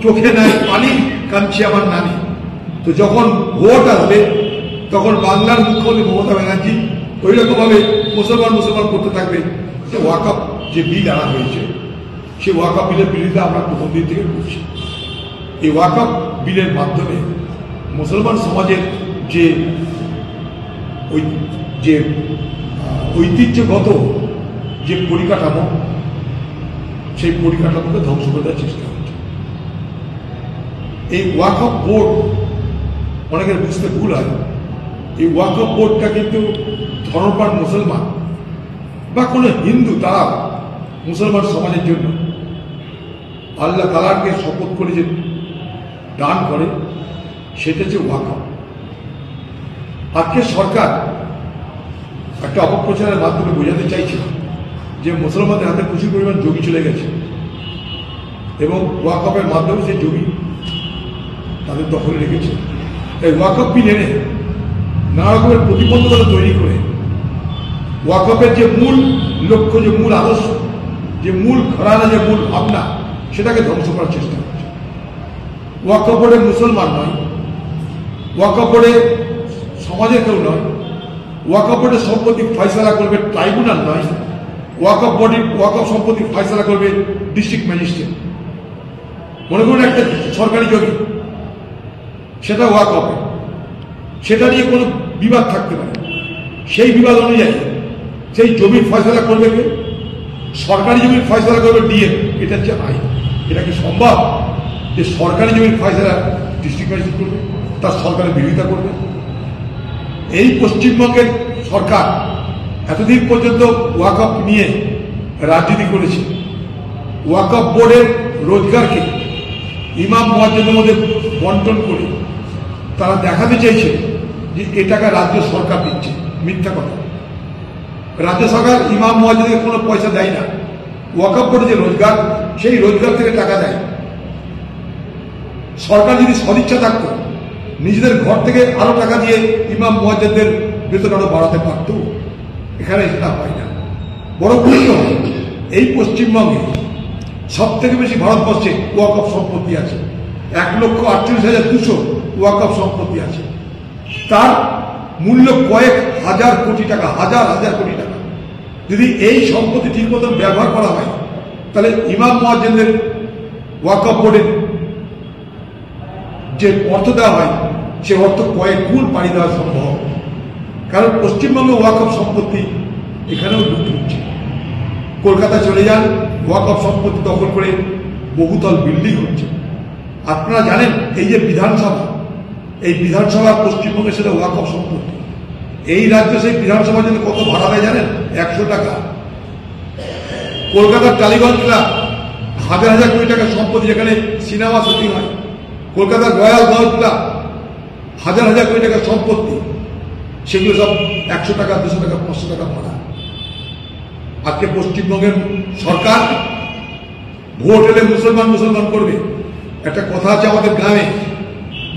চোখে নাই পানি কাঁদছে আমার নানি। তো যখন ভোট আসবে তখন বাংলার মুখ্যমন্ত্রী মমতা ব্যানার্জি ওই রকমভাবে মুসলমান করতে থাকবে। যে ওয়াকফ যে বিল আনা হয়েছে সেই ওয়াকফ বিলের বিরুদ্ধে আমরা প্রথম দিন থেকে করছি। এই ওয়াকফ বিলের মাধ্যমে মুসলমান সমাজের যে ঐতিহ্যগত যে পরিকাঠামো সেই পরিকাঠামোকে ধ্বংস করে দেওয়ার চেষ্টা হচ্ছে। এই ওয়াকফ বোর্ড অনেকের বুঝতে ভুল হয়, এই ওয়াকফ বোর্ডটা কিন্তু ধর্মপ্রাণ মুসলমান বা কোনো হিন্দু তারা মুসলমান সমাজের জন্য আল্লাহ তাআলাকে শপথ করে যে দান করে সেটা হচ্ছে ওয়াকফ। আজকে সরকার একটা অপপ্রচারের মাধ্যমে বোঝাতে চাইছে যে মুসলমানদের হাতে প্রচুর পরিমাণ জমি চলে গেছে এবং ওয়াকফের মাধ্যমে সেই জমি তাদের দখলে রেখেছে। এই ওয়াকফ বিল এনে নানা রকমের প্রতিবন্ধকতা তৈরি করে ওয়াকফের যে মূল লক্ষ্য, যে মূল আদর্শ, যে মূল ঘরানা, যে মূল ভাবনা সেটাকে ধ্বংস করার চেষ্টা করছে। ওয়াকফ বোর্ডে মুসলমান নয়, ওয়াকফ বোর্ডে সমাজের কেউ নয়, ওয়াকফ বোর্ডের সম্পত্তি ফয়সালা করবে ট্রাইব্যুনাল নয়, ওয়াকফ সম্পত্তি ফয়সালা করবে ডিস্ট্রিক্ট ম্যাজিস্ট্রেট। মনে করুন একটা সরকারি জমি, সেটা ওয়াকফ, সেটা নিয়ে কোনো বিবাদ থাকতে পারে, সেই বিবাদ অনুযায়ী সেই জমির ফয়সালা করবে কে? সরকারি জমির ফয়সালা করবে ডিএম। এটা হচ্ছে আইন। এটা কি সম্ভব যে সরকারি জমির ফয়সালা ডিস্ট্রিক্ট ম্যাজিস্ট্রেট করবে, তার সরকারের বিরোধিতা করবে? এই পশ্চিমবঙ্গের সরকার এতদিন পর্যন্ত ওয়াকফ নিয়ে রাজনীতি করেছে। ওয়াকফ বোর্ডের রোজগারকে ইমাম মুয়াজ্জিনদের মধ্যে বন্টন করে তারা দেখাতে চাইছে যে এ টাকা রাজ্য সরকার দিচ্ছে। মিথ্যা কথা। রাজ্য সরকার ইমাম মুয়াজ্জিনকে কোনো পয়সা দেয় না। ওয়াকফ বোর্ডের যে রোজগার, সেই রোজগার থেকে টাকা দেয়। সরকার যদি সদিচ্ছা থাকতো নিজেদের ঘর থেকে আরো টাকা দিয়ে ইমাম মুয়াজ্জিনদের বেতন আরো বাড়াতে পারত। এখানে সেটা হয় না। বড় গুরুত্ব এই পশ্চিমবঙ্গে সব থেকে বেশি ভারতবর্ষে ওয়াকফ সম্পত্তি আছে। 1,48,200 ওয়াকফ সম্পত্তি আছে। তার মূল্য কয়েক হাজার কোটি টাকা, হাজার হাজার কোটি টাকা। যদি এই সম্পত্তি ঠিক মতন ব্যবহার করা হয় তাহলে ইমাম মুয়াজ্জিনদের ওয়াকফ বোর্ডের যে অর্থ দেওয়া হয় সে অর্থ কয়েক গুণ বাড়িয়ে দেওয়া সম্ভব। কারণ পশ্চিমবঙ্গে ওয়াকফ সম্পত্তি এখানেও লুট হচ্ছে। কলকাতা চলে যান, ওয়াকফ সম্পত্তি দখল করে বহুতল বিল্ডিং হচ্ছে। আপনারা জানেন এই যে বিধানসভা, এই বিধানসভা পশ্চিমবঙ্গের সাথে ওয়াকফ সম্পত্তি। এই রাজ্যে সেই বিধানসভার জন্য কত ভাড়া দেয় জানেন? 100 টাকা। কলকাতার টালিগঞ্জ ক্লাব হাজার হাজার কোটি টাকার সম্পত্তি, যেখানে সিনেমা শুটিং হয়। কলকাতার রয়্যাল গলফ ক্লাব হাজার হাজার কোটি টাকার সম্পত্তি, সেগুলো সব 100 টাকা, 200 টাকা, 500 টাকা ভাড়া। আজকে পশ্চিমবঙ্গের সরকার ভোট এলে মুসলমান করবে। একটা কথা আছে আমাদের গ্রামে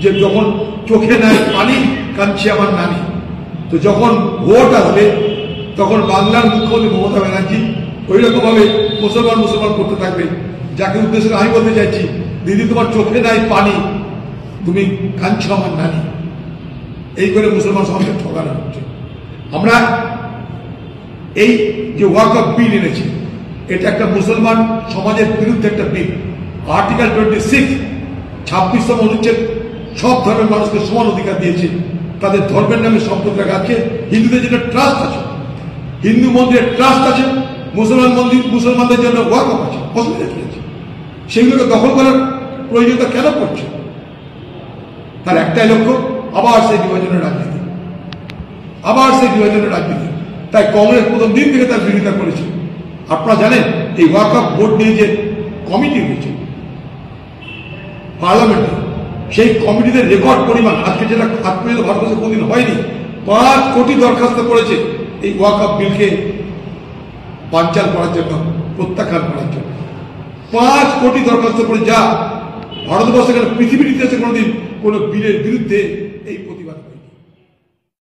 যে যখন চোখে নাই পানি কাঁদছে আমার নানি। তো যখন ভোট আসবে তখন বাংলার মুখ্যমন্ত্রী মমতা ব্যানার্জি ওই রকমভাবে মুসলমান করতে থাকবে। যাকে উদ্দেশ্য করে আমি বলতে চাইছি, দিদি তোমার চোখে নাই পানি, তুমি কাঁদছো আমার নানি। এই করে মুসলমান সমাজকে ঠকানো হচ্ছে। আমরা এই যে ওয়াকফ বিল এনেছি, এটা একটা মুসলমান সমাজের বিরুদ্ধে একটা বিল। আর্টিকেল 26 26তম অনুচ্ছেদ সব ধর্মের মানুষকে সমান অধিকার দিয়েছে। তাদের ধর্মের নামে সম্পদ রাখা আছে। হিন্দুদের জন্য ট্রাস্ট আছে, হিন্দু মন্দিরের ট্রাস্ট আছে, মুসলমানদের জন্য ওয়াকফ আছে। অসুবিধা কি আছে? সেগুলোকে দখল করার প্রয়োজনীয়তা কেন পড়ছে? তার একটাই লক্ষ্য, আবার সেই বিভাজনের রাজনীতি, আবার সেই বিভাজনের রাজনীতি। তাই কংগ্রেস প্রথম দিন থেকে তার বিরোধিতা করেছে। আপনারা জানেন এই ওয়াকফ বোর্ড নিয়ে যে কমিটি হয়েছে পার্লামেন্টে, সেই কমিটিদের রেকর্ড পরিমাণ আজকে যেটা আজ পর্যন্ত ভারতবর্ষে কোনদিন হয়নি। 5 কোটি দরখাস্ত করেছে এই ওয়াকফ বিলকে বানচাল করার জন্য, প্রত্যাখ্যান করার জন্য। 5 কোটি দরখাস্ত করে, যা ভারতবর্ষের পৃথিবীর ইতিহাসে কোনোদিন কোনো বিলের বিরুদ্ধে এই